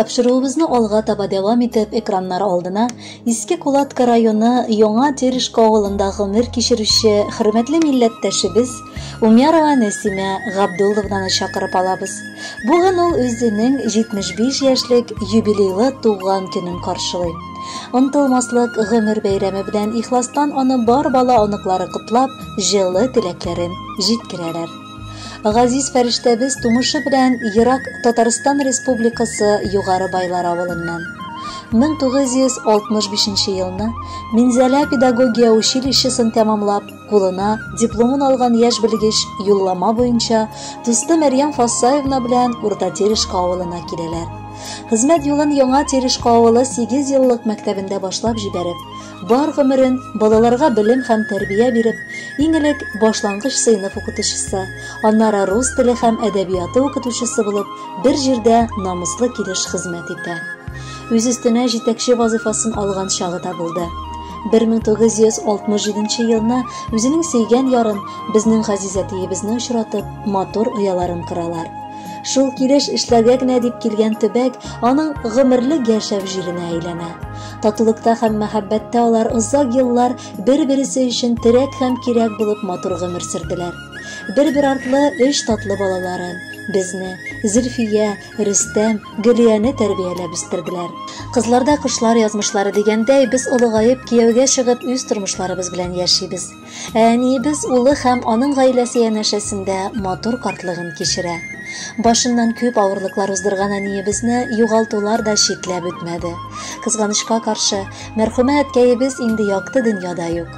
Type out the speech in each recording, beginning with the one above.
Тапшыруыбызны алга таба дәвам итеп экраннар алдына Иске Кулатка районы Яңа Терешка авылында гомер кичерүче хөрмәтле милләттәшебез Умярова Нәсимә Габдулловнаны чакырып алабыз. Бүген ул үзенең 75 яшьлек юбилейлы туган көнен каршылый. Онтылмаслык гомер бәйрәме белән ихластан аны бар бала оныклары котлап, җылы теләкләрен җиткерәләр. Газиз фәрештәбез тумышы белән Ерак Татарстан Республикасы Югары Байлар авылыннан. 1965 елны Минзәлә педагогия училищесын тәмамлап, кулына дипломын алган яшь белгеч юллама буенча дусты Мәрьям Фасаевна белән Урта Терешка авылына киләләр. Хезмәт юлын Яңа Терешка авылы 8 еллык мәктәбендә башлап җибәреп, бар гомерен балаларга белем һәм тәрбия биреп, иң элек башлангыч сыйныф укытучысы, аннары рус теле һәм әдәбияты укытучысы булып, бер җирдә намуслы килеш хезмәт итә. Үз өстенә җитәкче вазифасын алган чагы да булды. 1967 елны үзенең сөйгән ярын безнең Газизәтиебезне очратып, матур ояларын кыралар. Шул килеш эшләргә генә дип килгән төбәк аның гомерлек яшәү җиренә әйләнә. Татулыкта һәм мәхәббәттә алар озак еллар бер-берсе өчен терәк һәм кирәк булып матур гомер сөрделәр. Бер-бер артлы 3 татлы балаларын, безне, Зөлфия, Рөстәм, Гөлияне тәрбияләп үстерделәр. Кызларда кышлар язмышлары дигәндәй, без олыгаеп кияүгә чыгып үз тормышларыбыз белән яшибез. Әниебез улы һәм аның гаиләсе янәшәсендә матур картлыгын кичерә. Башыннан күп авырлыклар уздырган әниебезне югалтулар да читләп үтмәде. Кызганычка каршы, мәрхүмә әткәебез инде якты дөньяда юк.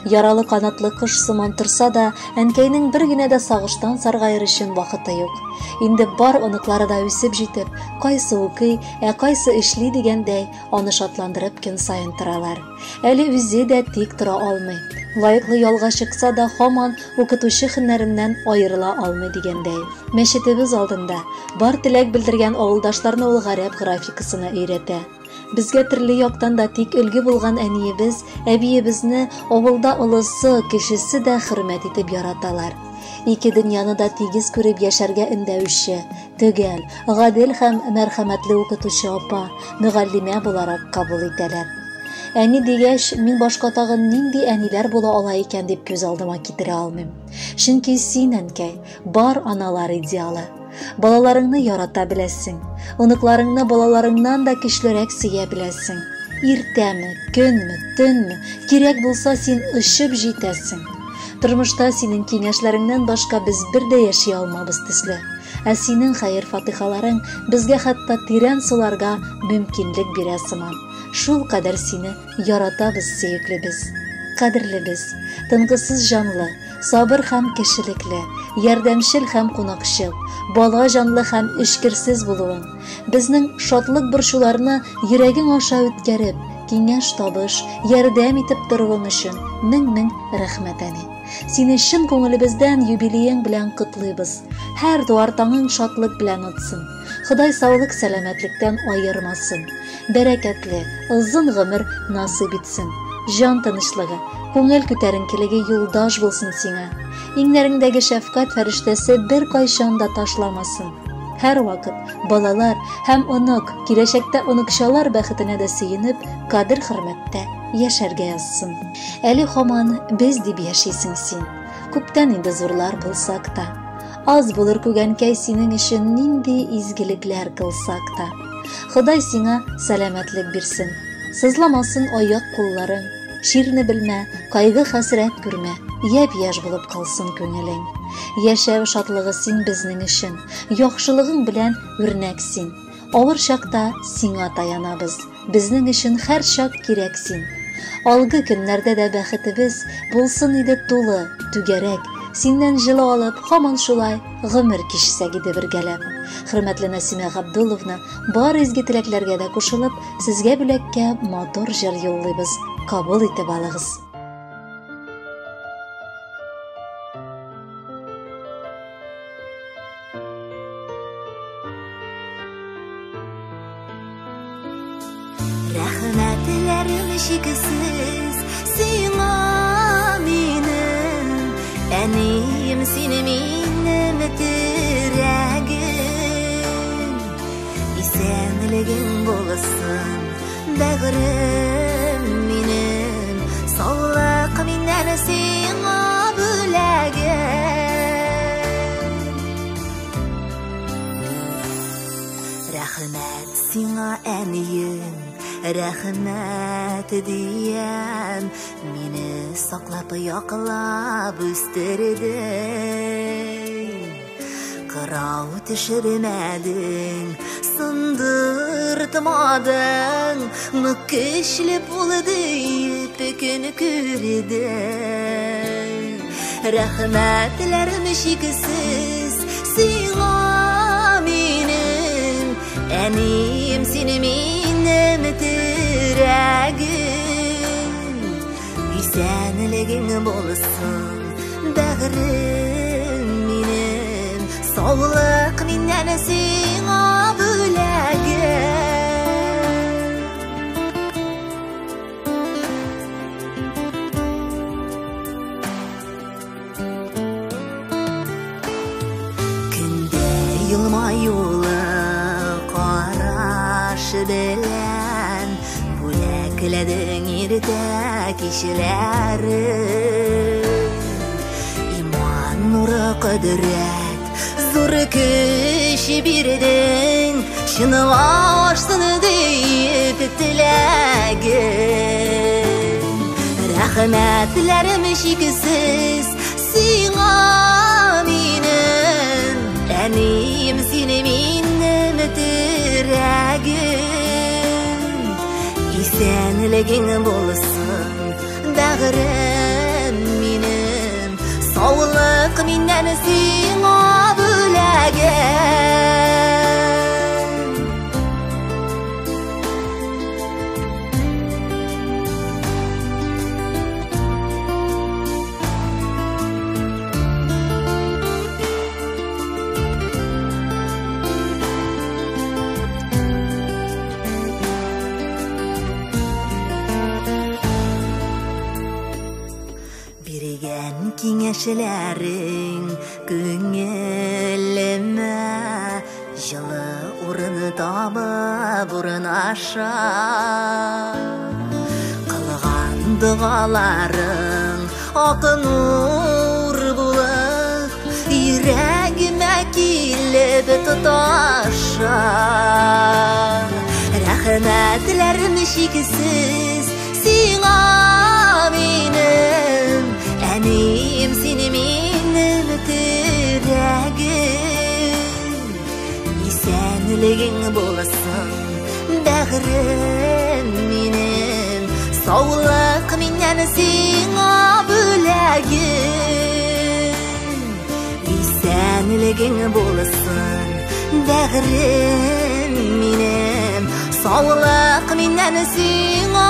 Яралы канатлы кош сыман торса да, әнкәйнең бер генә дә сагыштан саргаер өчен вакыты юк. Инде бар оныклары да үсеп җитеп, кайсы укый, кайсы эшли дигәндәй, аны шатландырып көн саен торалар. Әле үзе дә тик тора алмый. Лайыклы ялга чыкса да һаман укытучы һөнәреннән аерыла алмый дигәндәй. Мәчетебез алдында бар теләк белдергән авылдашларны ул гарәп графикасына өйрәтә. Безгә төрле яктан да тик өлге булган әниебез, әбиебезне авылда олысы, кешесе дә хөрмәт итеп яраталар. Ике дөньяны да тигез күреп яшәргә өндәүче, төгәл, гадел һәм мәрхәмәтле укытучы апа, мөгаллимә буларак кабул итәләр. Әни дигәч, мин башка тагын нинди әниләр була ала икән дип күз алдыма китерә алмыйм. Чөнки син, әнкәй, бар аналар идеалы. Балаларыңны ярата беләсең, оныкларыңны балаларыңнан да көчлерәк сөя беләсең. Иртәме, көнме, төнме, кирәк булса син ышып җитәсең. Тормышта синең киңәшләреңнән башка без бер дә яши алмабыз төсле. Ә синең хәер-фатихаларың безгә хәтта тирән суларга мөмкинлек бирә сыман. Шул кадәр сине яратабыз, сөеклебез, кадерлебез, тынгысыз җанлы, сабыр һәм кешелекле, ярдәмчел һәм кунакчыл, бала җанлы һәм эшкерсез булуың, безнең шатлык борчуларны йөрәгең аша үткәреп, киңәш табыш, ярдәм итеп торуың өчен мең рәхмәт, әни. Сине чын күңелебездән юбилеең белән котлыйбыз. Һәр туар таңың шатлык белән утсын. Ходай саулык, сәламәтлектән аермасын. Бәрәкәтле, озын гомер насыйп итсен. Җан тынычлыгы, күңел күтәренкелеге юлдаш булсын сиңа. Иңнәреңдәге шәфкать фәрештәсе бер кайчан да ташламасын. Һәр вакыт балалар һәм онук, киләчәктә онукчалар бәхетенә дә сөенеп, кадер-хөрмәттә яшәргә язсын. Әле һаман без дип яшисең син. Күптән инде зурлар булсак та. Аз булыр күгәнкәй синең өчен нинди изгелекләр кылсак та. Ходай сиңа сәламәтлек бирсен. Сызламасын аяк кулларың. Ширне белмә, кайгы-хәсрәт күрмә. Яп-яш булып калсын күңелең. Яшәү шатлыгы син безнең өчен. Яхшылыгың белән үрнәк син. Авыр чакта сиңа таянабыз. Безнең өчен һәр чак кирәк син. Алгы көннәрдә дә бәхетебез булсын иде тулы, түгәрәк. Синнән җылы алып, һаман шулай гомер кичсәк иде бергәләп. Хөрмәтле Нәсимә Габдулловна, бар изге теләкләргә дә кушылып, сезгә бүләккә матур җыр юллыйбыз. Кабул итеп алыгыз. Рәхмәтләрем чиксез сиңа минем, әнием син минем терәгем. Исәнлек Сәнлегең болсын, бәгърем минем, саулык миннән сиңа бүләгем. Рәхмәт сиңа, әнием, рәхмәт диям, мине саклап, яклап үстердең. Кырау төшермәдең, сындыртмадың, көчле булды көн күрдең. Рәхмәтләрем чиксез сиңа минем, әнием, сине минем терәгем. Исәнлегең булсын, бәгърем минем, саулык миннән сиңа бүләгем. Көндә елмаюлы караш белән бүләкләдең иртә кичләрен. Иман нуры, кыдрәт, зур көч бирдең, чынга ашсын дип теләгем. Рәхмәтләрем чиксез сиңа минем, әнием, сине минем терәгем. Исәнлегең булсын, бәгърем минем, саулык миннән сиңа бүләгем. Биргән киңәшләрең күңелемә җылы урын табып урын аша. Кылган дугаларың ак нур булып, йөрәгемә килеп тоташа. Рәхмәтләрем чиксез сиңа минем, әнием, сине минем терәгем. Исәнлегең булсын, бәгърем минем, саулык миннән сиңа бүләгем. Исәнлегең булсын, бәгърем минем, саулык миннән сиңа